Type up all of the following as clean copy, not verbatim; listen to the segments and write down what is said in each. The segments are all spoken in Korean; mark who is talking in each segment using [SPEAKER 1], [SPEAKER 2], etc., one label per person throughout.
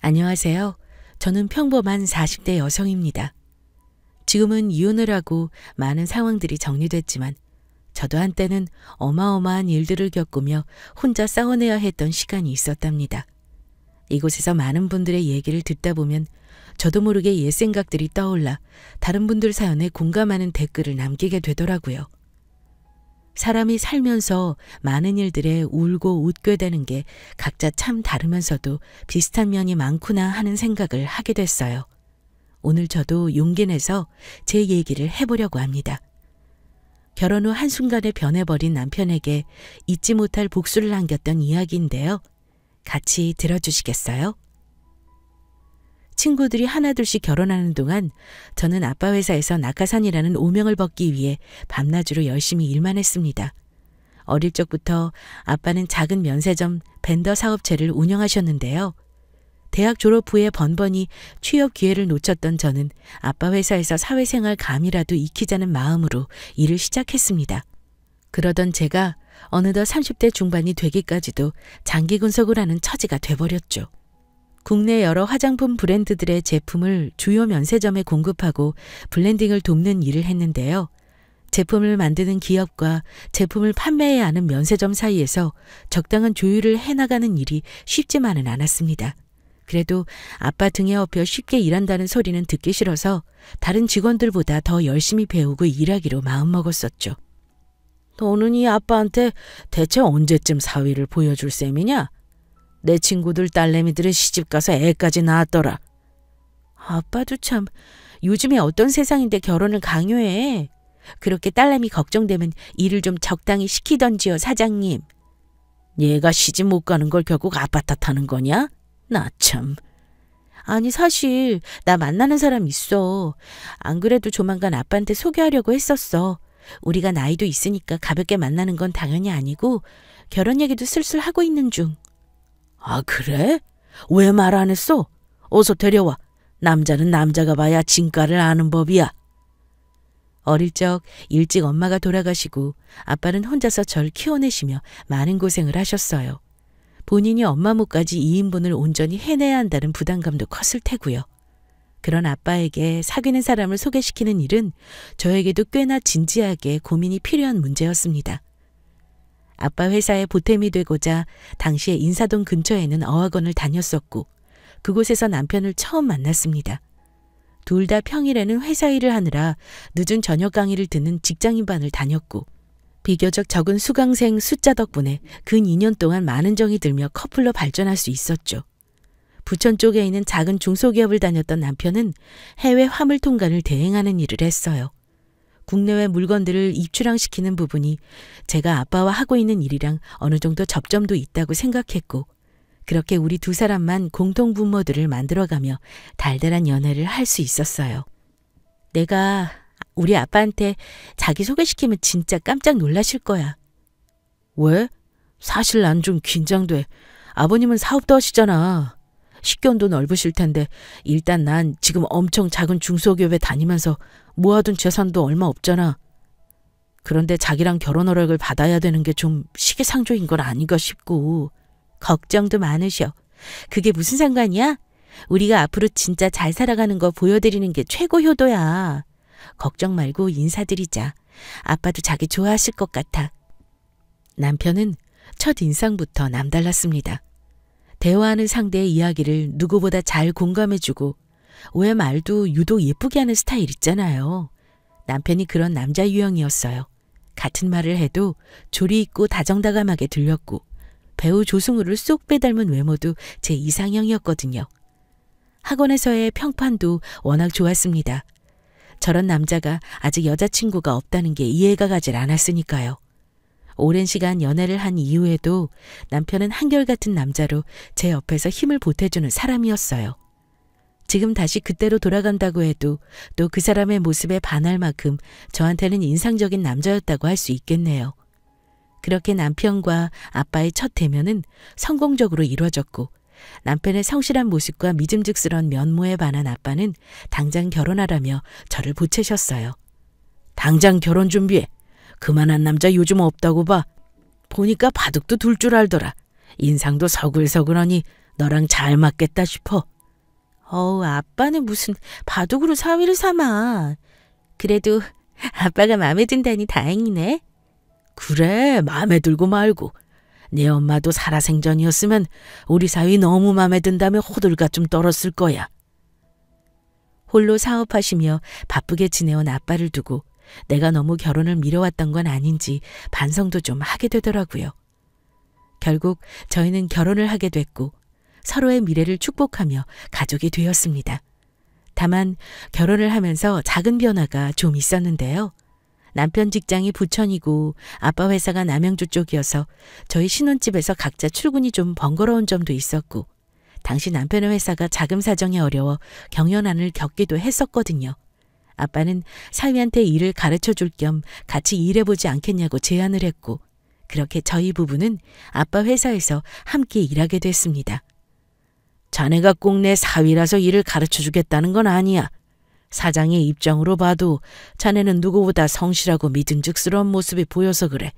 [SPEAKER 1] 안녕하세요. 저는 평범한 40대 여성입니다. 지금은 이혼을 하고 많은 상황들이 정리됐지만 저도 한때는 어마어마한 일들을 겪으며 혼자 싸워내야 했던 시간이 있었답니다. 이곳에서 많은 분들의 얘기를 듣다 보면 저도 모르게 옛 생각들이 떠올라 다른 분들 사연에 공감하는 댓글을 남기게 되더라고요. 사람이 살면서 많은 일들에 울고 웃게 되는 게 각자 참 다르면서도 비슷한 면이 많구나 하는 생각을 하게 됐어요. 오늘 저도 용기 내서 제 얘기를 해보려고 합니다. 결혼 후 한순간에 변해버린 남편에게 잊지 못할 복수를 남겼던 이야기인데요. 같이 들어주시겠어요? 친구들이 하나둘씩 결혼하는 동안 저는 아빠 회사에서 낙하산이라는 오명을 벗기 위해 밤낮으로 열심히 일만 했습니다. 어릴 적부터 아빠는 작은 면세점 벤더 사업체를 운영하셨는데요. 대학 졸업 후에 번번이 취업 기회를 놓쳤던 저는 아빠 회사에서 사회생활 감이라도 익히자는 마음으로 일을 시작했습니다. 그러던 제가 어느덧 30대 중반이 되기까지도 장기 근속을 하는 처지가 돼버렸죠. 국내 여러 화장품 브랜드들의 제품을 주요 면세점에 공급하고 블렌딩을 돕는 일을 했는데요. 제품을 만드는 기업과 제품을 판매해야 하는 면세점 사이에서 적당한 조율을 해나가는 일이 쉽지만은 않았습니다. 그래도 아빠 등에 업혀 쉽게 일한다는 소리는 듣기 싫어서 다른 직원들보다 더 열심히 배우고 일하기로 마음먹었었죠. 너는 이 아빠한테 대체 언제쯤 사위를 보여줄 셈이냐? 내 친구들 딸내미들은 시집가서 애까지 낳았더라. 아빠도 참 요즘에 어떤 세상인데 결혼을 강요해. 그렇게 딸내미 걱정되면 일을 좀 적당히 시키던지요, 사장님. 얘가 시집 못 가는 걸 결국 아빠 탓하는 거냐? 나 참. 아니 사실 나 만나는 사람 있어. 안 그래도 조만간 아빠한테 소개하려고 했었어. 우리가 나이도 있으니까 가볍게 만나는 건 당연히 아니고 결혼 얘기도 슬슬 하고 있는 중. 아 그래? 왜 말 안 했어? 어서 데려와. 남자는 남자가 봐야 진가를 아는 법이야. 어릴 적 일찍 엄마가 돌아가시고 아빠는 혼자서 절 키워내시며 많은 고생을 하셨어요. 본인이 엄마 몫까지 2인분을 온전히 해내야 한다는 부담감도 컸을 테고요. 그런 아빠에게 사귀는 사람을 소개시키는 일은 저에게도 꽤나 진지하게 고민이 필요한 문제였습니다. 아빠 회사에 보탬이 되고자 당시에 인사동 근처에 있는 어학원을 다녔었고 그곳에서 남편을 처음 만났습니다. 둘 다 평일에는 회사 일을 하느라 늦은 저녁 강의를 듣는 직장인반을 다녔고 비교적 적은 수강생 숫자 덕분에 근 2년 동안 많은 정이 들며 커플로 발전할 수 있었죠. 부천 쪽에 있는 작은 중소기업을 다녔던 남편은 해외 화물 통관을 대행하는 일을 했어요. 국내외 물건들을 입출항시키는 부분이 제가 아빠와 하고 있는 일이랑 어느 정도 접점도 있다고 생각했고 그렇게 우리 두 사람만 공통 분모들을 만들어가며 달달한 연애를 할 수 있었어요. 내가 우리 아빠한테 자기 소개시키면 진짜 깜짝 놀라실 거야. 왜? 사실 난 좀 긴장돼. 아버님은 사업도 하시잖아. 식견도 넓으실 텐데 일단 난 지금 엄청 작은 중소기업에 다니면서 모아둔 재산도 얼마 없잖아. 그런데 자기랑 결혼 허락을 받아야 되는 게 좀 시기상조인 건 아닌가 싶고. 걱정도 많으셔. 그게 무슨 상관이야? 우리가 앞으로 진짜 잘 살아가는 거 보여드리는 게 최고 효도야. 걱정 말고 인사드리자. 아빠도 자기 좋아하실 것 같아. 남편은 첫 인상부터 남달랐습니다. 대화하는 상대의 이야기를 누구보다 잘 공감해주고 왜 말도 유독 예쁘게 하는 스타일 있잖아요. 남편이 그런 남자 유형이었어요. 같은 말을 해도 조리 있고 다정다감하게 들렸고 배우 조승우를 쏙 빼닮은 외모도 제 이상형이었거든요. 학원에서의 평판도 워낙 좋았습니다. 저런 남자가 아직 여자친구가 없다는 게 이해가 가질 않았으니까요. 오랜 시간 연애를 한 이후에도 남편은 한결같은 남자로 제 옆에서 힘을 보태주는 사람이었어요. 지금 다시 그때로 돌아간다고 해도 또 그 사람의 모습에 반할 만큼 저한테는 인상적인 남자였다고 할 수 있겠네요. 그렇게 남편과 아빠의 첫 대면은 성공적으로 이루어졌고 남편의 성실한 모습과 믿음직스러운 면모에 반한 아빠는 당장 결혼하라며 저를 보채셨어요. 당장 결혼 준비해. 그만한 남자 요즘 없다고 봐. 보니까 바둑도 둘 줄 알더라. 인상도 서글서글하니 너랑 잘 맞겠다 싶어. 아빠는 무슨 바둑으로 사위를 삼아. 그래도 아빠가 마음에 든다니 다행이네. 그래, 마음에 들고 말고. 네 엄마도 살아생전이었으면 우리 사위 너무 마음에 든다며 호들갑 좀 떨었을 거야. 홀로 사업하시며 바쁘게 지내온 아빠를 두고 내가 너무 결혼을 미뤄왔던 건 아닌지 반성도 좀 하게 되더라고요. 결국 저희는 결혼을 하게 됐고 서로의 미래를 축복하며 가족이 되었습니다. 다만 결혼을 하면서 작은 변화가 좀 있었는데요. 남편 직장이 부천이고 아빠 회사가 남양주 쪽이어서 저희 신혼집에서 각자 출근이 좀 번거로운 점도 있었고 당시 남편의 회사가 자금 사정이 어려워 경연난을 겪기도 했었거든요. 아빠는 사위한테 일을 가르쳐줄 겸 같이 일해보지 않겠냐고 제안을 했고 그렇게 저희 부부는 아빠 회사에서 함께 일하게 됐습니다. 자네가 꼭 내 사위라서 일을 가르쳐주겠다는 건 아니야. 사장의 입장으로 봐도 자네는 누구보다 성실하고 믿음직스러운 모습이 보여서 그래.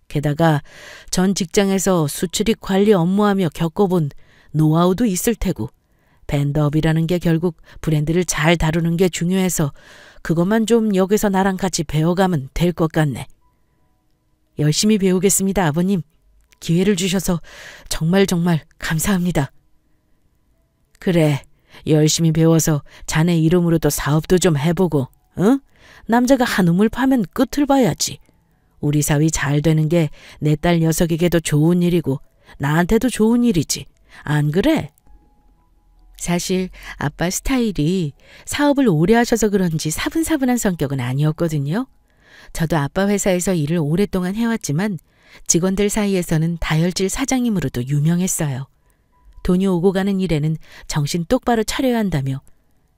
[SPEAKER 1] 게다가 전 직장에서 수출입 관리 업무하며 겪어본 노하우도 있을 테고 밴드업이라는 게 결국 브랜드를 잘 다루는 게 중요해서 그것만 좀 여기서 나랑 같이 배워가면 될 것 같네. 열심히 배우겠습니다, 아버님. 기회를 주셔서 정말 감사합니다. 그래, 열심히 배워서 자네 이름으로도 사업도 좀 해보고, 응? 남자가 한 우물 파면 끝을 봐야지. 우리 사위 잘 되는 게 내 딸 녀석에게도 좋은 일이고 나한테도 좋은 일이지. 안 그래? 사실 아빠 스타일이 사업을 오래 하셔서 그런지 사분사분한 성격은 아니었거든요. 저도 아빠 회사에서 일을 오랫동안 해왔지만 직원들 사이에서는 다혈질 사장님으로도 유명했어요. 돈이 오고 가는 일에는 정신 똑바로 차려야 한다며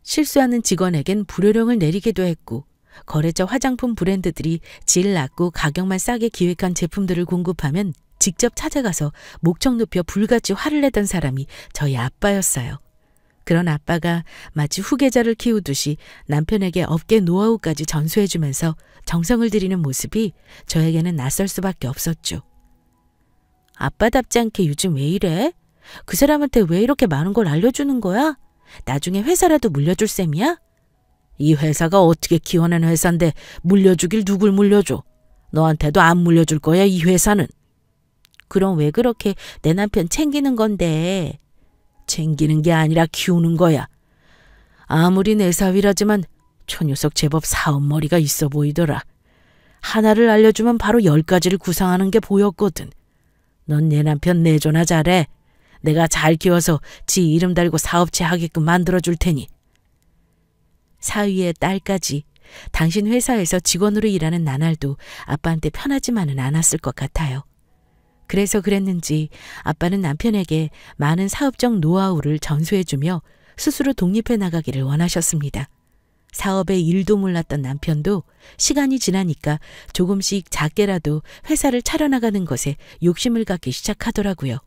[SPEAKER 1] 실수하는 직원에겐 불효령을 내리기도 했고 거래처 화장품 브랜드들이 질 낮고 가격만 싸게 기획한 제품들을 공급하면 직접 찾아가서 목청 높여 불같이 화를 내던 사람이 저희 아빠였어요. 그런 아빠가 마치 후계자를 키우듯이 남편에게 업계 노하우까지 전수해주면서 정성을 들이는 모습이 저에게는 낯설 수밖에 없었죠. 아빠답지 않게 요즘 왜 이래? 그 사람한테 왜 이렇게 많은 걸 알려주는 거야? 나중에 회사라도 물려줄 셈이야? 이 회사가 어떻게 키워낸 회사인데 물려주길 누굴 물려줘? 너한테도 안 물려줄 거야, 이 회사는. 그럼 왜 그렇게 내 남편 챙기는 건데? 챙기는 게 아니라 키우는 거야. 아무리 내 사위라지만 저 녀석 제법 사업머리가 있어 보이더라. 하나를 알려주면 바로 10가지를 구상하는 게 보였거든. 넌 내 남편 내조나 잘해. 내가 잘 키워서 지 이름 달고 사업체 하게끔 만들어줄 테니. 사위의 딸까지 당신 회사에서 직원으로 일하는 나날도 아빠한테 편하지만은 않았을 것 같아요. 그래서 그랬는지 아빠는 남편에게 많은 사업적 노하우를 전수해주며 스스로 독립해 나가기를 원하셨습니다. 사업에 일도 몰랐던 남편도 시간이 지나니까 조금씩 작게라도 회사를 차려나가는 것에 욕심을 갖기 시작하더라고요.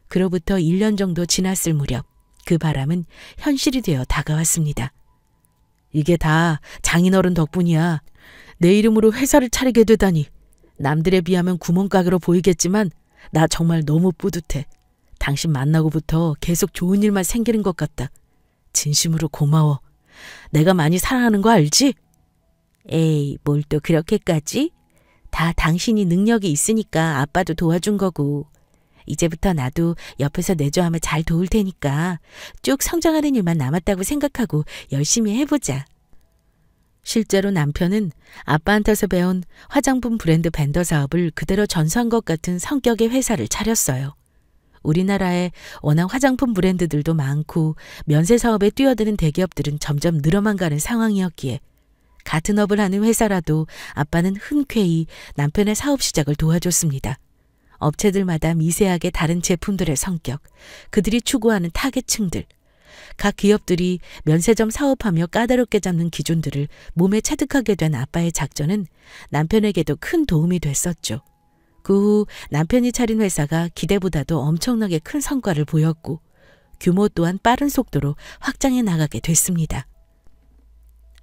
[SPEAKER 1] 그로부터 1년 정도 지났을 무렵 그 바람은 현실이 되어 다가왔습니다. 이게 다 장인어른 덕분이야. 내 이름으로 회사를 차리게 되다니. 남들에 비하면 구멍가게로 보이겠지만 나 정말 너무 뿌듯해. 당신 만나고부터 계속 좋은 일만 생기는 것 같다. 진심으로 고마워. 내가 많이 사랑하는 거 알지? 에이, 뭘 또 그렇게까지? 다 당신이 능력이 있으니까 아빠도 도와준 거고. 이제부터 나도 옆에서 내조하며 잘 도울 테니까 쭉 성장하는 일만 남았다고 생각하고 열심히 해보자. 실제로 남편은 아빠한테서 배운 화장품 브랜드 밴더 사업을 그대로 전수한 것 같은 성격의 회사를 차렸어요. 우리나라에 워낙 화장품 브랜드들도 많고 면세 사업에 뛰어드는 대기업들은 점점 늘어만 가는 상황이었기에 같은 업을 하는 회사라도 아빠는 흔쾌히 남편의 사업 시작을 도와줬습니다. 업체들마다 미세하게 다른 제품들의 성격, 그들이 추구하는 타겟층들, 각 기업들이 면세점 사업하며 까다롭게 잡는 기준들을 몸에 체득하게 된 아빠의 작전은 남편에게도 큰 도움이 됐었죠. 그 후 남편이 차린 회사가 기대보다도 엄청나게 큰 성과를 보였고 규모 또한 빠른 속도로 확장해 나가게 됐습니다.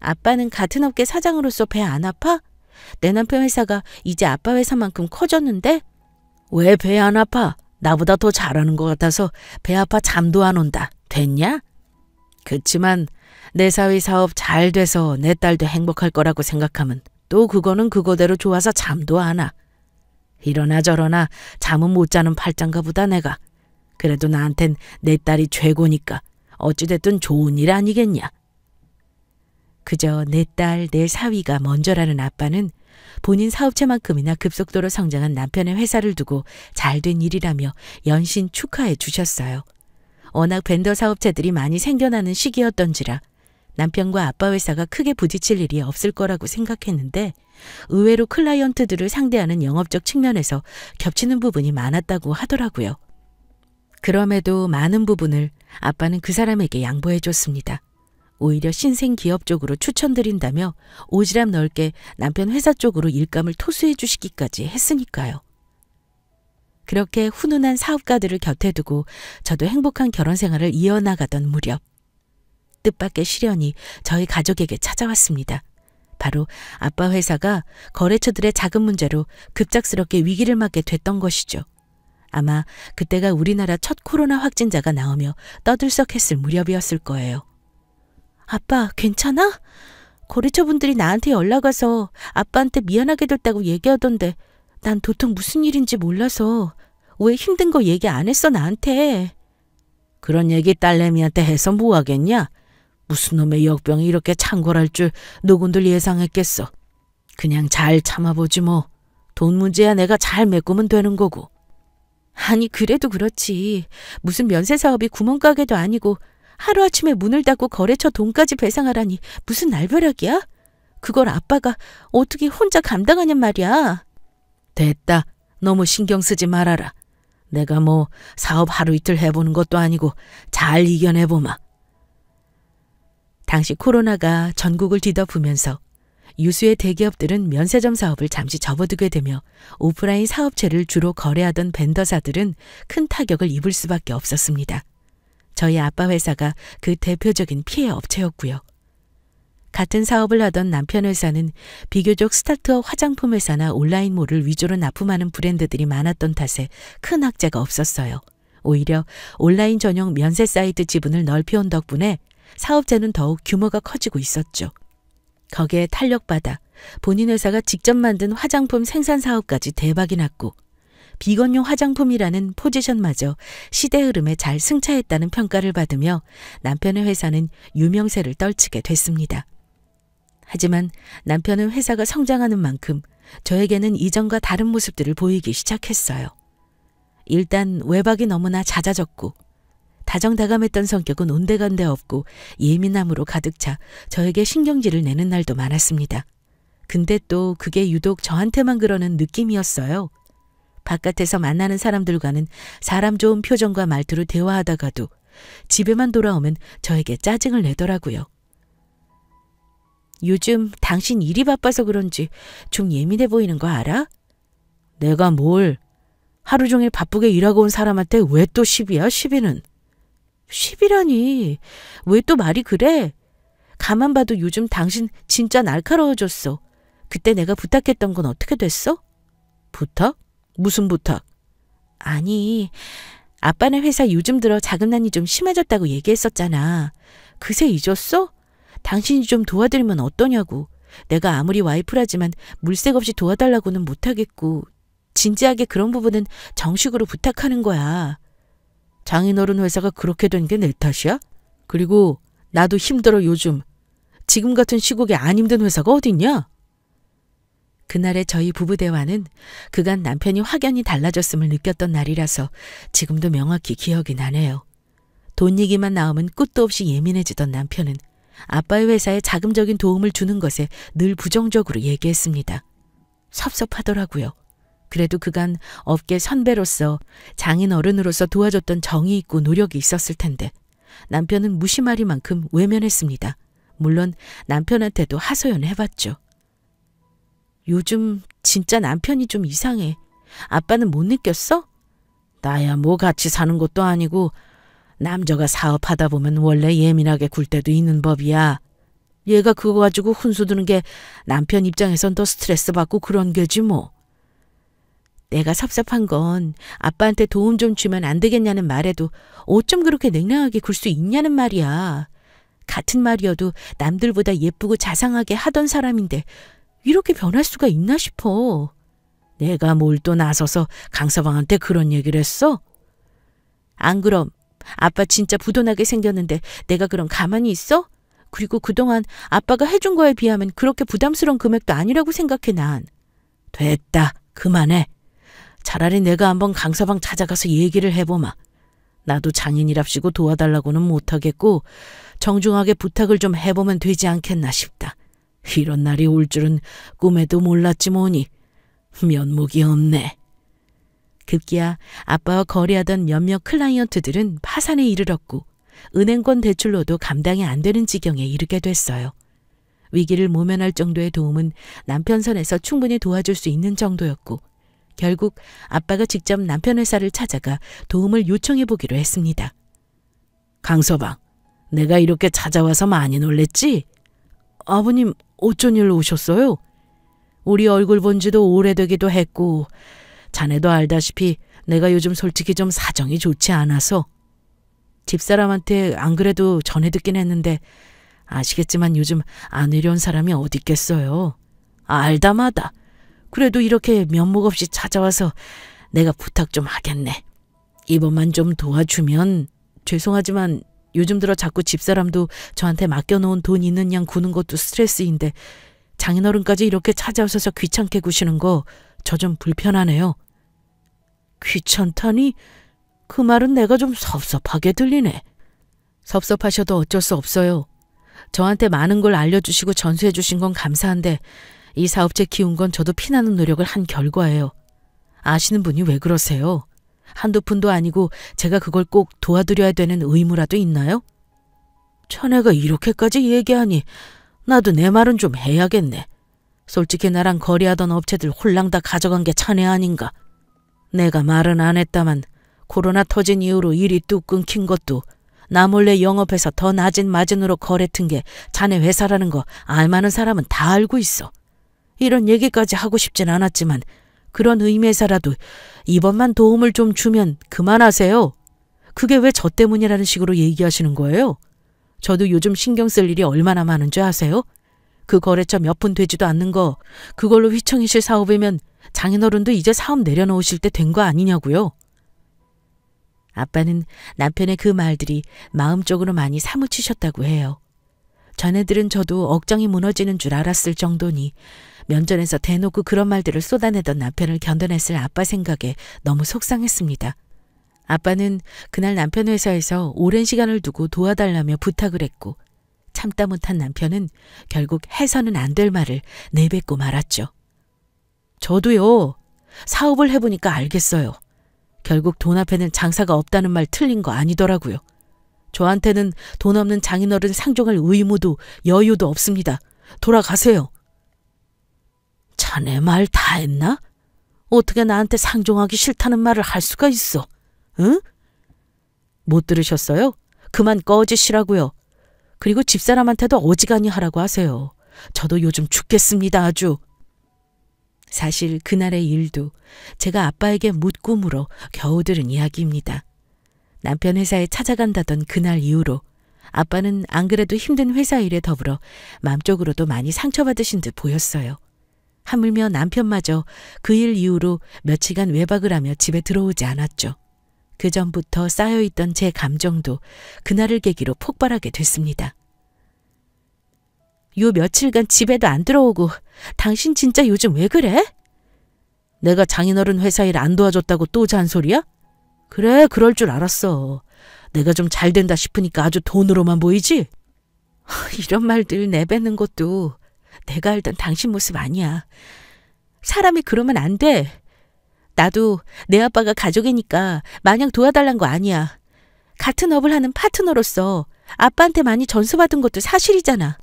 [SPEAKER 1] 아빠는 같은 업계 사장으로서 배 안 아파? 내 남편 회사가 이제 아빠 회사만큼 커졌는데? 왜 배 안 아파? 나보다 더 잘하는 것 같아서 배 아파 잠도 안 온다. 됐냐? 그치만 내 사위 사업 잘 돼서 내 딸도 행복할 거라고 생각하면 또 그거는 그거대로 좋아서 잠도 안 와. 이러나 저러나 잠은 못 자는 팔짱가 보다 내가. 그래도 나한텐 내 딸이 최고니까 어찌됐든 좋은 일 아니겠냐. 그저 내 딸, 내 사위가 먼저라는 아빠는 본인 사업체만큼이나 급속도로 성장한 남편의 회사를 두고 잘된 일이라며 연신 축하해 주셨어요. 워낙 벤더 사업체들이 많이 생겨나는 시기였던지라 남편과 아빠 회사가 크게 부딪힐 일이 없을 거라고 생각했는데 의외로 클라이언트들을 상대하는 영업적 측면에서 겹치는 부분이 많았다고 하더라고요. 그럼에도 많은 부분을 아빠는 그 사람에게 양보해 줬습니다. 오히려 신생 기업 쪽으로 추천드린다며 오지랖 넓게 남편 회사 쪽으로 일감을 토수해 주시기까지 했으니까요. 그렇게 훈훈한 사업가들을 곁에 두고 저도 행복한 결혼 생활을 이어나가던 무렵 뜻밖의 시련이 저희 가족에게 찾아왔습니다. 바로 아빠 회사가 거래처들의 자금 문제로 급작스럽게 위기를 맞게 됐던 것이죠. 아마 그때가 우리나라 첫 코로나 확진자가 나오며 떠들썩했을 무렵이었을 거예요. 아빠, 괜찮아? 거래처 분들이 나한테 연락 와서 아빠한테 미안하게 됐다고 얘기하던데 난 도통 무슨 일인지 몰라서 왜 힘든 거 얘기 안 했어 나한테. 그런 얘기 딸내미한테 해서 뭐 하겠냐? 무슨 놈의 역병이 이렇게 창궐할 줄 누군들 예상했겠어. 그냥 잘 참아보지 뭐. 돈 문제야 내가 잘 메꾸면 되는 거고. 아니 그래도 그렇지. 무슨 면세 사업이 구멍가게도 아니고 하루아침에 문을 닫고 거래처 돈까지 배상하라니 무슨 날벼락이야? 그걸 아빠가 어떻게 혼자 감당하냔 말이야. 됐다. 너무 신경 쓰지 말아라. 내가 뭐 사업 하루 이틀 해보는 것도 아니고 잘 이겨내보마. 당시 코로나가 전국을 뒤덮으면서 유수의 대기업들은 면세점 사업을 잠시 접어두게 되며 오프라인 사업체를 주로 거래하던 벤더사들은 큰 타격을 입을 수밖에 없었습니다. 저희 아빠 회사가 그 대표적인 피해 업체였고요. 같은 사업을 하던 남편 회사는 비교적 스타트업 화장품 회사나 온라인몰을 위주로 납품하는 브랜드들이 많았던 탓에 큰 악재가 없었어요. 오히려 온라인 전용 면세 사이트 지분을 넓혀온 덕분에 사업자는 더욱 규모가 커지고 있었죠. 거기에 탄력받아 본인 회사가 직접 만든 화장품 생산 사업까지 대박이 났고 비건용 화장품이라는 포지션마저 시대 흐름에 잘 승차했다는 평가를 받으며 남편의 회사는 유명세를 떨치게 됐습니다. 하지만 남편은 회사가 성장하는 만큼 저에게는 이전과 다른 모습들을 보이기 시작했어요. 일단 외박이 너무나 잦아졌고 다정다감했던 성격은 온데간데 없고 예민함으로 가득 차 저에게 신경질을 내는 날도 많았습니다. 근데 또 그게 유독 저한테만 그러는 느낌이었어요. 바깥에서 만나는 사람들과는 사람 좋은 표정과 말투로 대화하다가도 집에만 돌아오면 저에게 짜증을 내더라고요. 요즘 당신 일이 바빠서 그런지 좀 예민해 보이는 거 알아? 내가 뭘? 하루 종일 바쁘게 일하고 온 사람한테 왜 또 시비야, 시비는? 시비라니. 왜 또 말이 그래? 가만 봐도 요즘 당신 진짜 날카로워졌어. 그때 내가 부탁했던 건 어떻게 됐어? 부탁? 무슨 부탁? 아니, 아빠네 회사 요즘 들어 자금난이 좀 심해졌다고 얘기했었잖아. 그새 잊었어? 당신이 좀 도와드리면 어떠냐고. 내가 아무리 와이프라지만 물색 없이 도와달라고는 못하겠고 진지하게 그런 부분은 정식으로 부탁하는 거야. 장인어른 회사가 그렇게 된 게 내 탓이야? 그리고 나도 힘들어 요즘. 지금 같은 시국에 안 힘든 회사가 어딨냐? 그날의 저희 부부 대화는 그간 남편이 확연히 달라졌음을 느꼈던 날이라서 지금도 명확히 기억이 나네요. 돈 얘기만 나오면 끝도 없이 예민해지던 남편은 아빠의 회사에 자금적인 도움을 주는 것에 늘 부정적으로 얘기했습니다. 섭섭하더라고요. 그래도 그간 업계 선배로서 장인 어른으로서 도와줬던 정이 있고 노력이 있었을 텐데 남편은 무심하리만큼 외면했습니다. 물론 남편한테도 하소연해봤죠. 요즘 진짜 남편이 좀 이상해. 아빠는 못 느꼈어? 나야 뭐 같이 사는 것도 아니고 남자가 사업하다 보면 원래 예민하게 굴 때도 있는 법이야. 얘가 그거 가지고 훈수 두는 게 남편 입장에선 더 스트레스 받고 그런 게지 뭐. 내가 섭섭한 건 아빠한테 도움 좀 주면 안 되겠냐는 말에도 어쩜 그렇게 냉랭하게 굴 수 있냐는 말이야. 같은 말이어도 남들보다 예쁘고 자상하게 하던 사람인데 이렇게 변할 수가 있나 싶어. 내가 뭘 또 나서서 강서방한테 그런 얘기를 했어? 안 그럼 아빠 진짜 부도나게 생겼는데 내가 그럼 가만히 있어? 그리고 그동안 아빠가 해준 거에 비하면 그렇게 부담스러운 금액도 아니라고 생각해 난. 됐다. 그만해. 차라리 내가 한번 강서방 찾아가서 얘기를 해보마. 나도 장인이랍시고 도와달라고는 못하겠고 정중하게 부탁을 좀 해보면 되지 않겠나 싶다. 이런 날이 올 줄은 꿈에도 몰랐지 뭐니. 면목이 없네. 급기야 아빠와 거래하던 몇몇 클라이언트들은 파산에 이르렀고 은행권 대출로도 감당이 안 되는 지경에 이르게 됐어요. 위기를 모면할 정도의 도움은 남편 선에서 충분히 도와줄 수 있는 정도였고 결국 아빠가 직접 남편 회사를 찾아가 도움을 요청해 보기로 했습니다. 강서방, 내가 이렇게 찾아와서 많이 놀랬지? 아버님, 어쩐 일로 오셨어요? 우리 얼굴 본 지도 오래되기도 했고 자네도 알다시피 내가 요즘 솔직히 좀 사정이 좋지 않아서. 집사람한테 안 그래도 전해 듣긴 했는데 아시겠지만 요즘 안 내려온 사람이 어디 있겠어요. 알다마다. 그래도 이렇게 면목 없이 찾아와서 내가 부탁 좀 하겠네. 이번만 좀 도와주면. 죄송하지만 요즘 들어 자꾸 집사람도 저한테 맡겨놓은 돈 있는 양 구는 것도 스트레스인데 장인어른까지 이렇게 찾아오셔서 귀찮게 구시는 거 저 좀 불편하네요. 귀찮다니? 그 말은 내가 좀 섭섭하게 들리네. 섭섭하셔도 어쩔 수 없어요. 저한테 많은 걸 알려주시고 전수해 주신 건 감사한데 이 사업체 키운 건 저도 피나는 노력을 한 결과예요. 아시는 분이 왜 그러세요? 한두 푼도 아니고 제가 그걸 꼭 도와드려야 되는 의무라도 있나요? 자네가 이렇게까지 얘기하니 나도 내 말은 좀 해야겠네. 솔직히 나랑 거래하던 업체들 홀랑 다 가져간 게 자네 아닌가. 내가 말은 안 했다만 코로나 터진 이후로 일이 뚝 끊긴 것도 나 몰래 영업해서 더 낮은 마진으로 거래 튼 게 자네 회사라는 거 알만한 사람은 다 알고 있어. 이런 얘기까지 하고 싶진 않았지만 그런 의미에서라도 이번만 도움을 좀 주면 그만하세요. 그게 왜 저 때문이라는 식으로 얘기하시는 거예요? 저도 요즘 신경 쓸 일이 얼마나 많은 줄 아세요? 그 거래처 몇 푼 되지도 않는 거 그걸로 휘청이실 사업이면 장인어른도 이제 사업 내려놓으실 때 된 거 아니냐고요. 아빠는 남편의 그 말들이 마음적으로 많이 사무치셨다고 해요. 자네들은 저도 억장이 무너지는 줄 알았을 정도니 면전에서 대놓고 그런 말들을 쏟아내던 남편을 견뎌냈을 아빠 생각에 너무 속상했습니다. 아빠는 그날 남편 회사에서 오랜 시간을 두고 도와달라며 부탁을 했고 참다 못한 남편은 결국 해서는 안 될 말을 내뱉고 말았죠. 저도요. 사업을 해보니까 알겠어요. 결국 돈 앞에는 장사가 없다는 말 틀린 거 아니더라고요. 저한테는 돈 없는 장인어른 상종할 의무도 여유도 없습니다. 돌아가세요. 자네 말 다 했나? 어떻게 나한테 상종하기 싫다는 말을 할 수가 있어? 응? 못 들으셨어요? 그만 꺼지시라고요. 그리고 집사람한테도 어지간히 하라고 하세요. 저도 요즘 죽겠습니다 아주. 사실 그날의 일도 제가 아빠에게 묻고 물어 겨우 들은 이야기입니다. 남편 회사에 찾아간다던 그날 이후로 아빠는 안 그래도 힘든 회사 일에 더불어 마음적으로도 많이 상처받으신 듯 보였어요. 하물며 남편마저 그 일 이후로 며칠간 외박을 하며 집에 들어오지 않았죠. 그 전부터 쌓여있던 제 감정도 그날을 계기로 폭발하게 됐습니다. 요 며칠간 집에도 안 들어오고 당신 진짜 요즘 왜 그래? 내가 장인어른 회사 일 안 도와줬다고 또 잔소리야? 그래, 그럴 줄 알았어. 내가 좀 잘 된다 싶으니까 아주 돈으로만 보이지? 이런 말들 내뱉는 것도 내가 알던 당신 모습 아니야. 사람이 그러면 안 돼. 나도 내 아빠가 가족이니까 마냥 도와달란 거 아니야. 같은 업을 하는 파트너로서 아빠한테 많이 전수받은 것도 사실이잖아.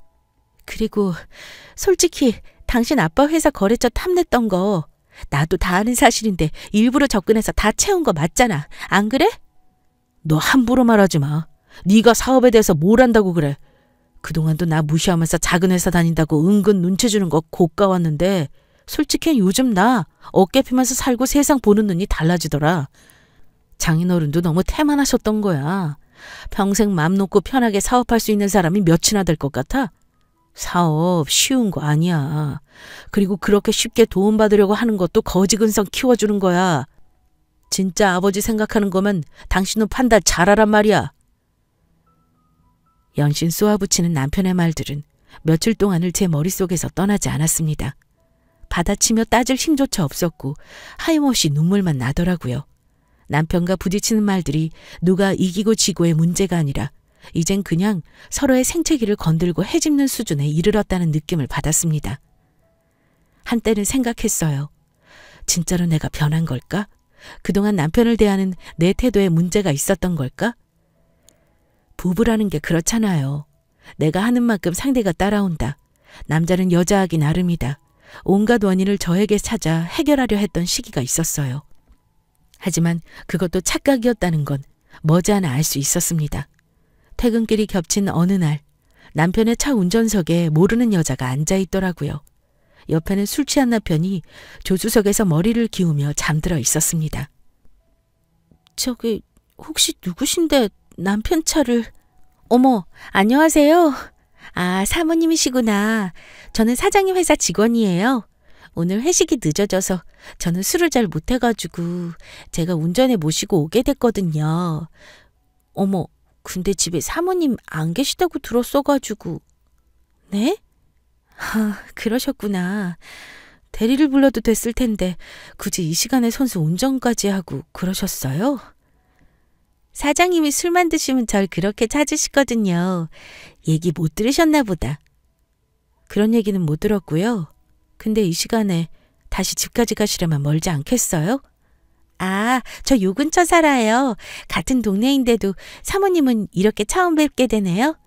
[SPEAKER 1] 그리고 솔직히 당신 아빠 회사 거래처 탐냈던 거 나도 다 아는 사실인데 일부러 접근해서 다 채운 거 맞잖아. 안 그래? 너 함부로 말하지 마. 네가 사업에 대해서 뭘 안다고 그래. 그동안도 나 무시하면서 작은 회사 다닌다고 은근 눈치 주는 거 고가웠는데 솔직히 요즘 나 어깨 피면서 살고 세상 보는 눈이 달라지더라. 장인어른도 너무 태만하셨던 거야. 평생 맘 놓고 편하게 사업할 수 있는 사람이 몇이나 될 것 같아? 사업 쉬운 거 아니야. 그리고 그렇게 쉽게 도움받으려고 하는 것도 거지근성 키워주는 거야. 진짜 아버지 생각하는 거면 당신은 판단 잘하란 말이야. 연신 쏘아붙이는 남편의 말들은 며칠 동안을 제 머릿속에서 떠나지 않았습니다. 받아치며 따질 힘조차 없었고 하염없이 눈물만 나더라고요. 남편과 부딪히는 말들이 누가 이기고 지고의 문제가 아니라 이젠 그냥 서로의 생채기를 건들고 헤집는 수준에 이르렀다는 느낌을 받았습니다. 한때는 생각했어요. 진짜로 내가 변한 걸까? 그동안 남편을 대하는 내 태도에 문제가 있었던 걸까? 부부라는 게 그렇잖아요. 내가 하는 만큼 상대가 따라온다. 남자는 여자하기 나름이다. 온갖 원인을 저에게 찾아 해결하려 했던 시기가 있었어요. 하지만 그것도 착각이었다는 건 머지않아 알 수 있었습니다. 퇴근길이 겹친 어느 날 남편의 차 운전석에 모르는 여자가 앉아있더라고요. 옆에는 술 취한 남편이 조수석에서 머리를 기우며 잠들어 있었습니다. 저기 혹시 누구신데 남편 차를... 어머, 안녕하세요. 아, 사모님이시구나. 저는 사장님 회사 직원이에요. 오늘 회식이 늦어져서 저는 술을 잘 못해가지고 제가 운전해 모시고 오게 됐거든요. 어머, 근데 집에 사모님 안 계시다고 들었어가지고. 네? 아, 그러셨구나. 대리를 불러도 됐을 텐데 굳이 이 시간에 선수 운전까지 하고 그러셨어요? 사장님이 술만 드시면 절 그렇게 찾으시거든요. 얘기 못 들으셨나 보다. 그런 얘기는 못 들었고요. 근데 이 시간에 다시 집까지 가시려면 멀지 않겠어요? 아, 저 요 근처 살아요. 같은 동네인데도 사모님은 이렇게 처음 뵙게 되네요.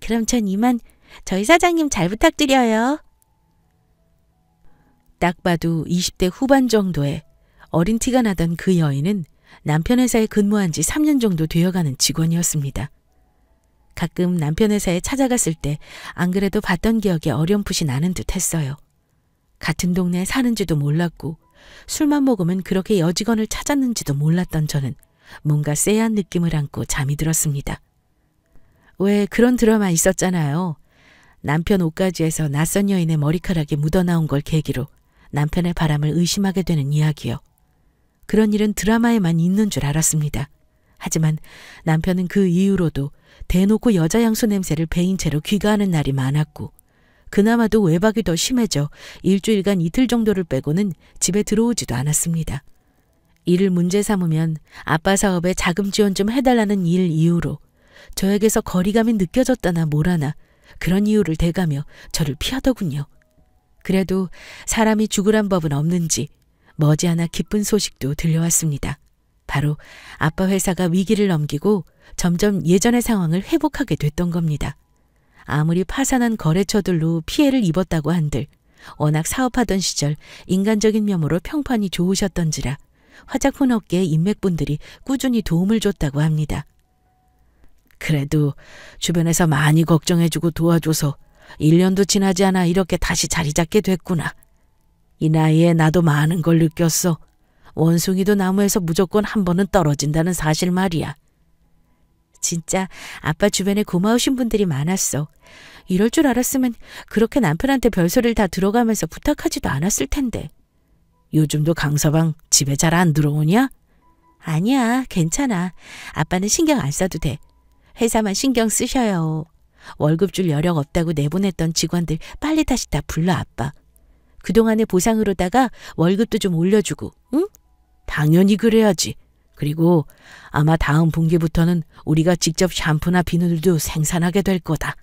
[SPEAKER 1] 그럼 전 이만 저희 사장님 잘 부탁드려요. 딱 봐도 20대 후반 정도의 어린 티가 나던 그 여인은 남편 회사에 근무한 지 3년 정도 되어가는 직원이었습니다. 가끔 남편 회사에 찾아갔을 때 안 그래도 봤던 기억이 어렴풋이 나는 듯 했어요. 같은 동네에 사는지도 몰랐고 술만 먹으면 그렇게 여직원을 찾았는지도 몰랐던 저는 뭔가 쎄한 느낌을 안고 잠이 들었습니다. 왜 그런 드라마 있었잖아요. 남편 옷가지에서 낯선 여인의 머리카락이 묻어나온 걸 계기로 남편의 바람을 의심하게 되는 이야기요. 그런 일은 드라마에만 있는 줄 알았습니다. 하지만 남편은 그 이후로도 대놓고 여자 향수 냄새를 배인 채로 귀가하는 날이 많았고 그나마도 외박이 더 심해져 일주일간 이틀 정도를 빼고는 집에 들어오지도 않았습니다. 이를 문제 삼으면 아빠 사업에 자금 지원 좀 해달라는 일 이유로 저에게서 거리감이 느껴졌다나 뭐라나 그런 이유를 대가며 저를 피하더군요. 그래도 사람이 죽으란 법은 없는지 머지않아 기쁜 소식도 들려왔습니다. 바로 아빠 회사가 위기를 넘기고 점점 예전의 상황을 회복하게 됐던 겁니다. 아무리 파산한 거래처들로 피해를 입었다고 한들 워낙 사업하던 시절 인간적인 면모로 평판이 좋으셨던지라 화장품 업계의 인맥분들이 꾸준히 도움을 줬다고 합니다. 그래도 주변에서 많이 걱정해주고 도와줘서 1년도 지나지 않아 이렇게 다시 자리 잡게 됐구나. 이 나이에 나도 많은 걸 느꼈어. 원숭이도 나무에서 무조건 한 번은 떨어진다는 사실 말이야. 진짜 아빠 주변에 고마우신 분들이 많았어. 이럴 줄 알았으면 그렇게 남편한테 별소리를 다 들어가면서 부탁하지도 않았을 텐데. 요즘도 강서방 집에 잘 안 들어오냐? 아니야, 괜찮아. 아빠는 신경 안 써도 돼. 회사만 신경 쓰셔요. 월급 줄 여력 없다고 내보냈던 직원들 빨리 다시 다 불러 아빠. 그동안의 보상으로다가 월급도 좀 올려주고, 응? 당연히 그래야지. 그리고 아마 다음 분기부터는 우리가 직접 샴푸나 비누들도 생산하게 될 거다.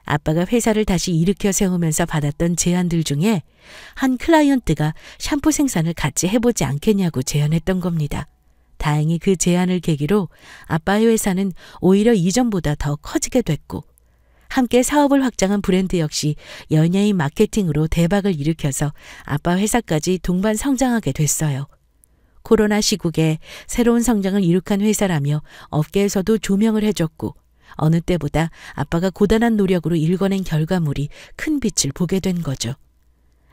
[SPEAKER 1] 아빠가 회사를 다시 일으켜 세우면서 받았던 제안들 중에 한 클라이언트가 샴푸 생산을 같이 해보지 않겠냐고 제안했던 겁니다. 다행히 그 제안을 계기로 아빠의 회사는 오히려 이전보다 더 커지게 됐고 함께 사업을 확장한 브랜드 역시 연예인 마케팅으로 대박을 일으켜서 아빠 회사까지 동반 성장하게 됐어요. 코로나 시국에 새로운 성장을 이룩한 회사라며 업계에서도 조명을 해줬고 어느 때보다 아빠가 고단한 노력으로 일궈낸 결과물이 큰 빛을 보게 된 거죠.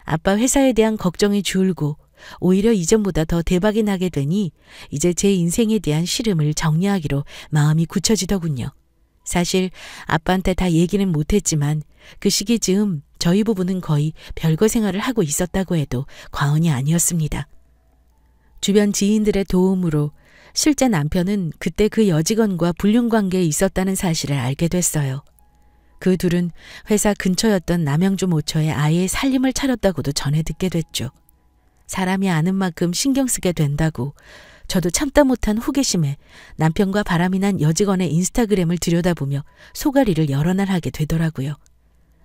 [SPEAKER 1] 아빠 회사에 대한 걱정이 줄고 오히려 이전보다 더 대박이 나게 되니 이제 제 인생에 대한 시름을 정리하기로 마음이 굳혀지더군요. 사실 아빠한테 다 얘기는 못했지만 그 시기 즈음 저희 부부는 거의 별거 생활을 하고 있었다고 해도 과언이 아니었습니다. 주변 지인들의 도움으로 실제 남편은 그때 그 여직원과 불륜 관계에 있었다는 사실을 알게 됐어요. 그 둘은 회사 근처였던 남양주 모처에 아이의 살림을 차렸다고도 전해 듣게 됐죠. 사람이 아는 만큼 신경 쓰게 된다고 저도 참다 못한 호기심에 남편과 바람이 난 여직원의 인스타그램을 들여다보며 소가리를 여러 날 하게 되더라고요.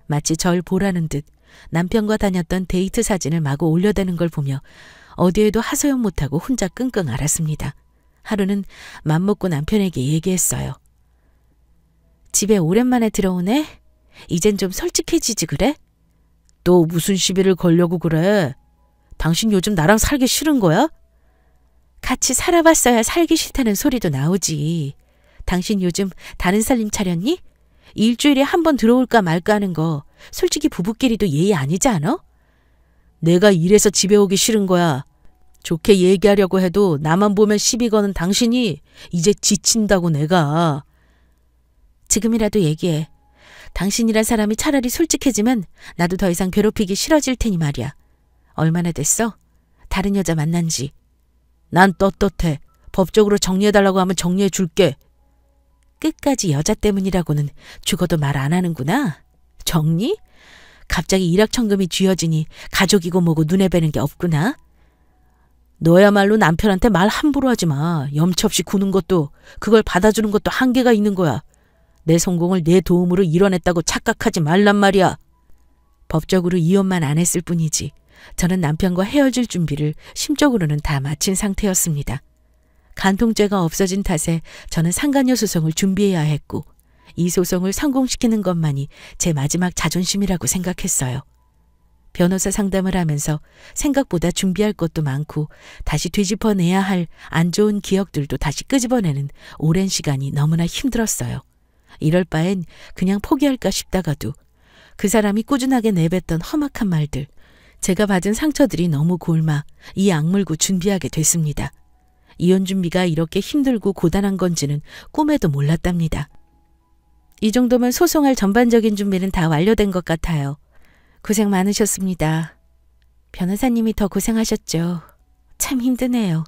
[SPEAKER 1] 마치 절 보라는 듯 남편과 다녔던 데이트 사진을 마구 올려대는 걸 보며 어디에도 하소연 못하고 혼자 끙끙 앓았습니다. 하루는 맘먹고 남편에게 얘기했어요. 집에 오랜만에 들어오네? 이젠 좀 솔직해지지 그래? 또 무슨 시비를 걸려고 그래? 당신 요즘 나랑 살기 싫은 거야? 같이 살아봤어야 살기 싫다는 소리도 나오지. 당신 요즘 다른 살림 차렸니? 일주일에 한 번 들어올까 말까 하는 거 솔직히 부부끼리도 예의 아니지 않아? 내가 이래서 집에 오기 싫은 거야. 좋게 얘기하려고 해도 나만 보면 시비 거는 당신이 이제 지친다고 내가. 지금이라도 얘기해. 당신이란 사람이 차라리 솔직해지면 나도 더 이상 괴롭히기 싫어질 테니 말이야. 얼마나 됐어? 다른 여자 만난 지. 난 떳떳해. 법적으로 정리해달라고 하면 정리해 줄게. 끝까지 여자 때문이라고는 죽어도 말 안 하는구나. 정리? 갑자기 일확천금이 쥐어지니 가족이고 뭐고 눈에 뵈는 게 없구나. 너야말로 남편한테 말 함부로 하지 마. 염치 없이 구는 것도 그걸 받아주는 것도 한계가 있는 거야. 내 성공을 내 도움으로 이뤄냈다고 착각하지 말란 말이야. 법적으로 이혼만 안 했을 뿐이지 저는 남편과 헤어질 준비를 심적으로는 다 마친 상태였습니다. 간통죄가 없어진 탓에 저는 상간녀 소송을 준비해야 했고 이 소송을 성공시키는 것만이 제 마지막 자존심이라고 생각했어요. 변호사 상담을 하면서 생각보다 준비할 것도 많고 다시 뒤집어내야 할 안 좋은 기억들도 다시 끄집어내는 오랜 시간이 너무나 힘들었어요. 이럴 바엔 그냥 포기할까 싶다가도 그 사람이 꾸준하게 내뱉던 험악한 말들, 제가 받은 상처들이 너무 골마 이 악물고 준비하게 됐습니다. 이혼 준비가 이렇게 힘들고 고단한 건지는 꿈에도 몰랐답니다. 이 정도면 소송할 전반적인 준비는 다 완료된 것 같아요. 고생 많으셨습니다. 변호사님이 더 고생하셨죠. 참 힘드네요.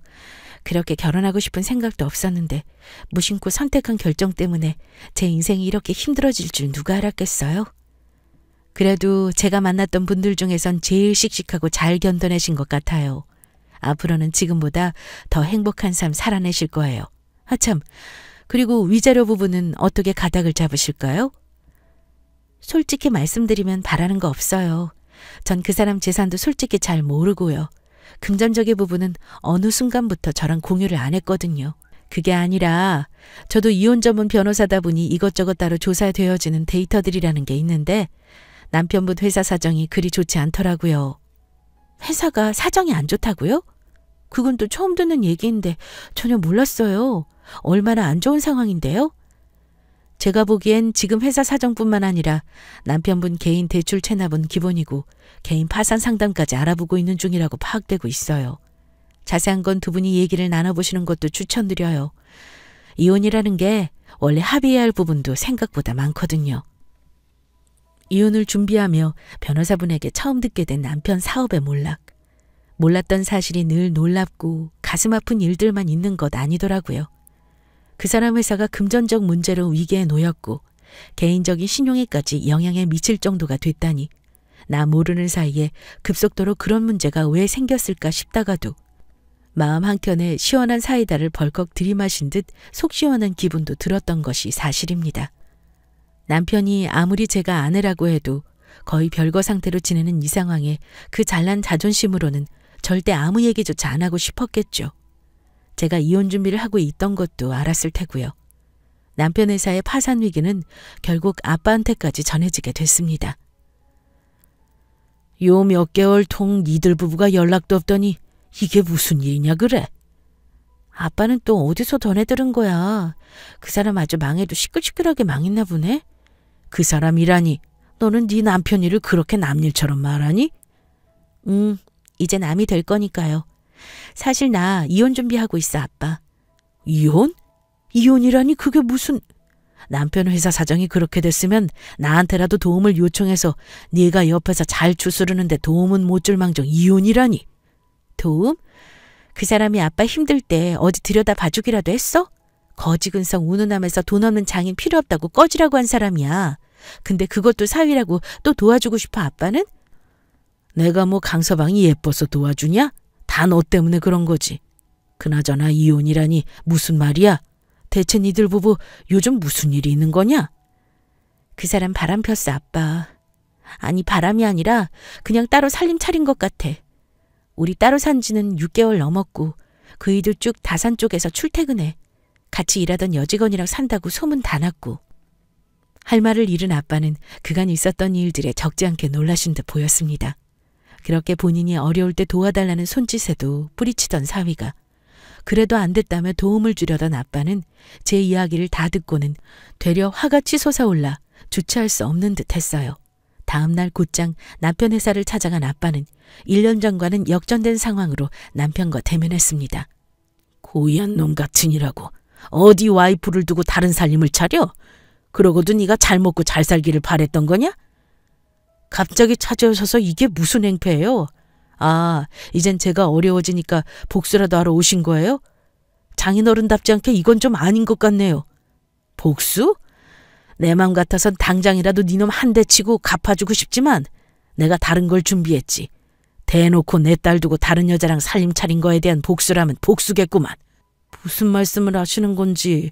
[SPEAKER 1] 그렇게 결혼하고 싶은 생각도 없었는데 무심코 선택한 결정 때문에 제 인생이 이렇게 힘들어질 줄 누가 알았겠어요? 그래도 제가 만났던 분들 중에선 제일 씩씩하고 잘 견뎌내신 것 같아요. 앞으로는 지금보다 더 행복한 삶 살아내실 거예요. 아참, 그리고 위자료 부분은 어떻게 가닥을 잡으실까요? 솔직히 말씀드리면 바라는 거 없어요. 전 그 사람 재산도 솔직히 잘 모르고요. 금전적인 부분은 어느 순간부터 저랑 공유를 안 했거든요. 그게 아니라 저도 이혼 전문 변호사다 보니 이것저것 따로 조사되어지는 데이터들이라는 게 있는데 남편분 회사 사정이 그리 좋지 않더라고요. 회사가 사정이 안 좋다고요? 그건 또 처음 듣는 얘기인데 전혀 몰랐어요. 얼마나 안 좋은 상황인데요? 제가 보기엔 지금 회사 사정뿐만 아니라 남편분 개인 대출 체납은 기본이고 개인 파산 상담까지 알아보고 있는 중이라고 파악되고 있어요. 자세한 건 두 분이 얘기를 나눠보시는 것도 추천드려요. 이혼이라는 게 원래 합의해야 할 부분도 생각보다 많거든요. 이혼을 준비하며 변호사분에게 처음 듣게 된 남편 사업의 몰락. 몰랐던 사실이 늘 놀랍고 가슴 아픈 일들만 있는 것 아니더라고요. 그 사람 회사가 금전적 문제로 위기에 놓였고 개인적인 신용에까지 영향에 미칠 정도가 됐다니 나 모르는 사이에 급속도로 그런 문제가 왜 생겼을까 싶다가도 마음 한켠에 시원한 사이다를 벌컥 들이마신 듯 속 시원한 기분도 들었던 것이 사실입니다. 남편이 아무리 제가 아내라고 해도 거의 별거 상태로 지내는 이 상황에 그 잘난 자존심으로는 절대 아무 얘기조차 안 하고 싶었겠죠. 제가 이혼 준비를 하고 있던 것도 알았을 테고요. 남편 회사의 파산 위기는 결국 아빠한테까지 전해지게 됐습니다. 요 몇 개월 통 니들 부부가 연락도 없더니 이게 무슨 일이냐 그래? 아빠는 또 어디서 전해 들은 거야. 그 사람 아주 망해도 시끌시끌하게 망했나 보네. 그 사람이라니 너는 네 남편 일을 그렇게 남일처럼 말하니? 이제 남이 될 거니까요. 사실 나 이혼 준비하고 있어, 아빠. 이혼? 이혼이라니 그게 무슨... 남편 회사 사정이 그렇게 됐으면 나한테라도 도움을 요청해서 네가 옆에서 잘 추스르는데 도움은 못 줄 망정 이혼이라니. 도움? 그 사람이 아빠 힘들 때 어디 들여다 봐주기라도 했어? 거지근성 운운하면서 돈 없는 장인 필요 없다고 꺼지라고 한 사람이야. 근데 그것도 사위라고 또 도와주고 싶어 아빠는? 내가 뭐 강서방이 예뻐서 도와주냐? 다 너 때문에 그런 거지. 그나저나 이혼이라니 무슨 말이야? 대체 니들 부부 요즘 무슨 일이 있는 거냐? 그 사람 바람 폈어, 아빠. 아니, 바람이 아니라 그냥 따로 살림 차린 것 같아. 우리 따로 산 지는 6개월 넘었고 그이들 쭉 다산 쪽에서 출퇴근해. 같이 일하던 여직원이랑 산다고 소문 다 났고. 할 말을 잃은 아빠는 그간 있었던 일들에 적지 않게 놀라신 듯 보였습니다. 그렇게 본인이 어려울 때 도와달라는 손짓에도 뿌리치던 사위가 그래도 안 됐다며 도움을 주려던 아빠는 제 이야기를 다 듣고는 되려 화가 치솟아올라 주체할 수 없는 듯 했어요. 다음 날 곧장 남편 회사를 찾아간 아빠는 1년 전과는 역전된 상황으로 남편과 대면했습니다. 고의한 놈 같으니라고 어디 와이프를 두고 다른 살림을 차려? 그러고도 네가 잘 먹고 잘 살기를 바랬던 거냐? 갑자기 찾아오셔서 이게 무슨 행패예요? 아, 이젠 제가 어려워지니까 복수라도 하러 오신 거예요? 장인어른답지 않게 이건 좀 아닌 것 같네요. 복수? 내 맘 같아선 당장이라도 니놈 한 대 치고 갚아주고 싶지만 내가 다른 걸 준비했지. 대놓고 내 딸 두고 다른 여자랑 살림 차린 거에 대한 복수라면 복수겠구만. 무슨 말씀을 하시는 건지.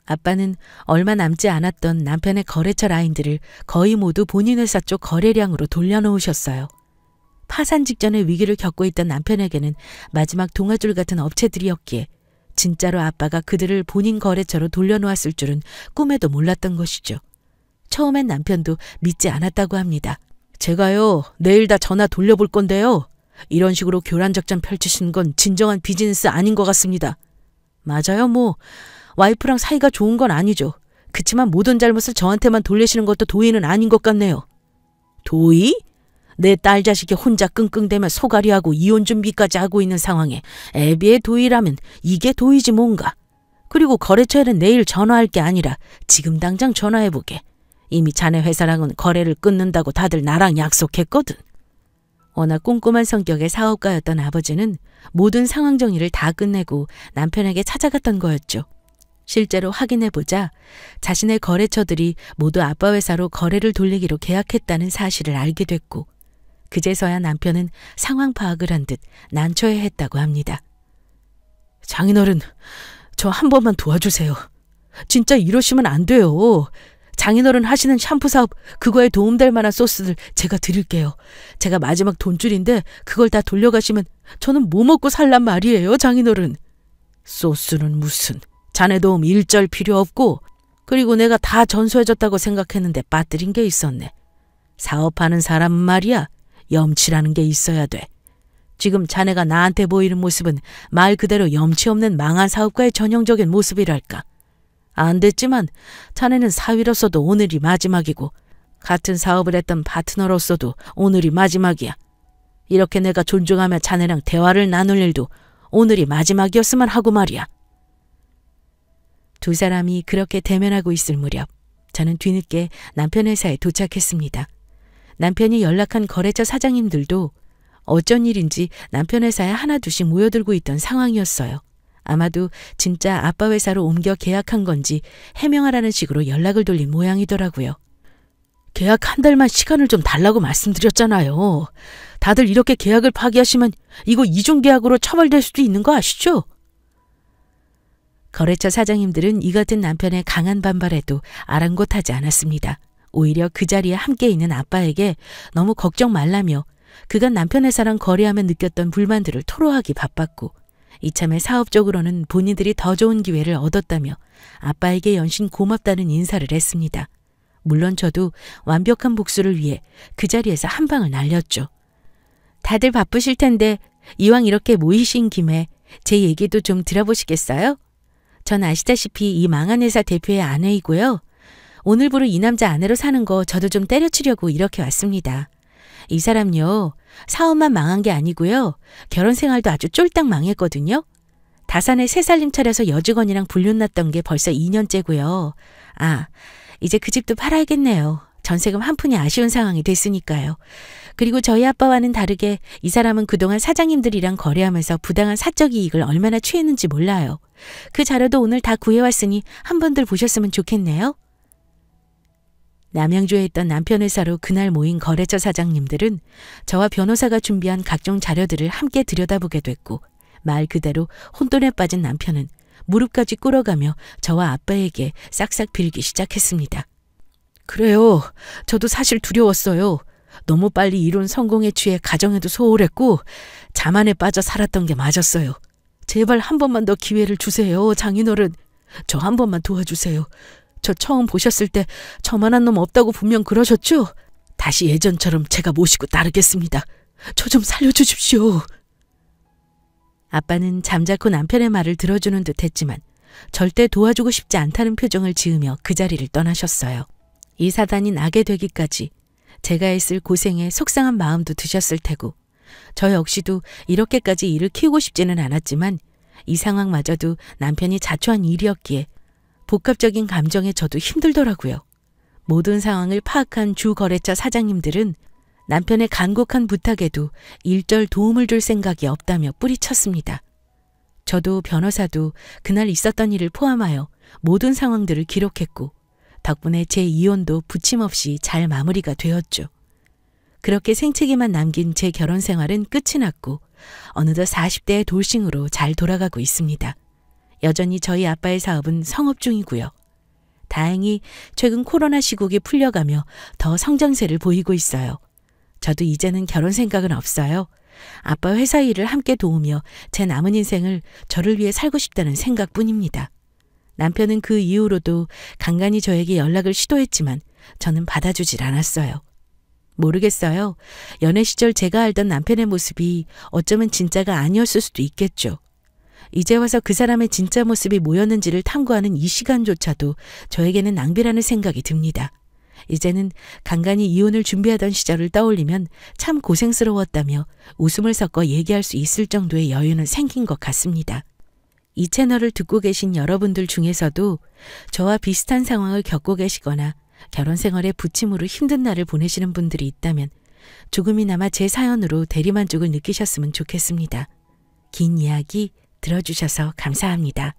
[SPEAKER 1] 아빠는 얼마 남지 않았던 남편의 거래처 라인들을 거의 모두 본인 회사 쪽 거래량으로 돌려놓으셨어요. 파산 직전의 위기를 겪고 있던 남편에게는 마지막 동아줄 같은 업체들이었기에 진짜로 아빠가 그들을 본인 거래처로 돌려놓았을 줄은 꿈에도 몰랐던 것이죠. 처음엔 남편도 믿지 않았다고 합니다. 제가요, 내일 다 전화 돌려볼 건데요. 이런 식으로 교란 작전 펼치신 건 진정한 비즈니스 아닌 것 같습니다. 맞아요, 뭐 와이프랑 사이가 좋은 건 아니죠. 그치만 모든 잘못을 저한테만 돌리시는 것도 도의는 아닌 것 같네요. 도의? 내 딸 자식이 혼자 끙끙대며 소가리하고 이혼 준비까지 하고 있는 상황에 애비의 도의라면 이게 도의지 뭔가. 그리고 거래처에는 내일 전화할 게 아니라 지금 당장 전화해보게. 이미 자네 회사랑은 거래를 끊는다고 다들 나랑 약속했거든. 워낙 꼼꼼한 성격의 사업가였던 아버지는 모든 상황 정리를 다 끝내고 남편에게 찾아갔던 거였죠. 실제로 확인해보자 자신의 거래처들이 모두 아빠 회사로 거래를 돌리기로 계약했다는 사실을 알게 됐고 그제서야 남편은 상황 파악을 한 듯 난처해했다고 합니다. 장인어른, 저 한 번만 도와주세요. 진짜 이러시면 안 돼요. 장인어른 하시는 샴푸 사업 그거에 도움될 만한 소스들 제가 드릴게요. 제가 마지막 돈줄인데 그걸 다 돌려가시면 저는 뭐 먹고 살란 말이에요, 장인어른. 소스는 무슨. 자네 도움 일절 필요 없고 그리고 내가 다 전수해줬다고 생각했는데 빠뜨린 게 있었네. 사업하는 사람은 말이야. 염치라는 게 있어야 돼. 지금 자네가 나한테 보이는 모습은 말 그대로 염치 없는 망한 사업가의 전형적인 모습이랄까. 안 됐지만 자네는 사위로서도 오늘이 마지막이고 같은 사업을 했던 파트너로서도 오늘이 마지막이야. 이렇게 내가 존중하며 자네랑 대화를 나눌 일도 오늘이 마지막이었으면 하고 말이야. 두 사람이 그렇게 대면하고 있을 무렵 저는 뒤늦게 남편 회사에 도착했습니다. 남편이 연락한 거래처 사장님들도 어쩐 일인지 남편 회사에 하나둘씩 모여들고 있던 상황이었어요. 아마도 진짜 아빠 회사로 옮겨 계약한 건지 해명하라는 식으로 연락을 돌린 모양이더라고요. 계약 한 달만 시간을 좀 달라고 말씀드렸잖아요. 다들 이렇게 계약을 파기하시면 이거 이중계약으로 처벌될 수도 있는 거 아시죠? 거래처 사장님들은 이 같은 남편의 강한 반발에도 아랑곳하지 않았습니다. 오히려 그 자리에 함께 있는 아빠에게 너무 걱정 말라며 그간 남편 회사랑 거래하며 느꼈던 불만들을 토로하기 바빴고 이참에 사업적으로는 본인들이 더 좋은 기회를 얻었다며 아빠에게 연신 고맙다는 인사를 했습니다. 물론 저도 완벽한 복수를 위해 그 자리에서 한 방을 날렸죠. 다들 바쁘실 텐데 이왕 이렇게 모이신 김에 제 얘기도 좀 들어보시겠어요? 전 아시다시피 이 망한 회사 대표의 아내이고요. 오늘부로 이 남자 아내로 사는 거 저도 좀 때려치려고 이렇게 왔습니다. 이 사람요, 사업만 망한 게 아니고요. 결혼 생활도 아주 쫄딱 망했거든요. 다산에 새 살림 차려서 여직원이랑 불륜났던 게 벌써 2년째고요. 아, 이제 그 집도 팔아야겠네요. 전세금 한 푼이 아쉬운 상황이 됐으니까요. 그리고 저희 아빠와는 다르게 이 사람은 그동안 사장님들이랑 거래하면서 부당한 사적 이익을 얼마나 취했는지 몰라요. 그 자료도 오늘 다 구해왔으니 한 번들 보셨으면 좋겠네요. 남양주에 있던 남편 회사로 그날 모인 거래처 사장님들은 저와 변호사가 준비한 각종 자료들을 함께 들여다보게 됐고, 말 그대로 혼돈에 빠진 남편은 무릎까지 꿇어가며 저와 아빠에게 싹싹 빌기 시작했습니다. 그래요. 저도 사실 두려웠어요. 너무 빨리 이룬 성공에 취해 가정에도 소홀했고 자만에 빠져 살았던 게 맞았어요. 제발 한 번만 더 기회를 주세요, 장인어른. 저 한 번만 도와주세요. 저 처음 보셨을 때 저만한 놈 없다고 분명 그러셨죠? 다시 예전처럼 제가 모시고 따르겠습니다. 저 좀 살려주십시오. 아빠는 잠자코 남편의 말을 들어주는 듯 했지만 절대 도와주고 싶지 않다는 표정을 지으며 그 자리를 떠나셨어요. 이 사단이 나게 되기까지 제가 했을 고생에 속상한 마음도 드셨을 테고, 저 역시도 이렇게까지 일을 키우고 싶지는 않았지만 이 상황마저도 남편이 자초한 일이었기에 복합적인 감정에 저도 힘들더라고요. 모든 상황을 파악한 주 거래처 사장님들은 남편의 간곡한 부탁에도 일절 도움을 줄 생각이 없다며 뿌리쳤습니다. 저도 변호사도 그날 있었던 일을 포함하여 모든 상황들을 기록했고, 덕분에 제 이혼도 부침없이 잘 마무리가 되었죠. 그렇게 생채기만 남긴 제 결혼 생활은 끝이 났고 어느덧 40대의 돌싱으로 잘 돌아가고 있습니다. 여전히 저희 아빠의 사업은 성업 중이고요. 다행히 최근 코로나 시국이 풀려가며 더 성장세를 보이고 있어요. 저도 이제는 결혼 생각은 없어요. 아빠 회사 일을 함께 도우며 제 남은 인생을 저를 위해 살고 싶다는 생각뿐입니다. 남편은 그 이후로도 간간히 저에게 연락을 시도했지만 저는 받아주질 않았어요. 모르겠어요. 연애 시절 제가 알던 남편의 모습이 어쩌면 진짜가 아니었을 수도 있겠죠. 이제 와서 그 사람의 진짜 모습이 뭐였는지를 탐구하는 이 시간조차도 저에게는 낭비라는 생각이 듭니다. 이제는 간간히 이혼을 준비하던 시절을 떠올리면 참 고생스러웠다며 웃음을 섞어 얘기할 수 있을 정도의 여유는 생긴 것 같습니다. 이 채널을 듣고 계신 여러분들 중에서도 저와 비슷한 상황을 겪고 계시거나 결혼 생활에 부침으로 힘든 날을 보내시는 분들이 있다면 조금이나마 제 사연으로 대리만족을 느끼셨으면 좋겠습니다. 긴 이야기 들어주셔서 감사합니다.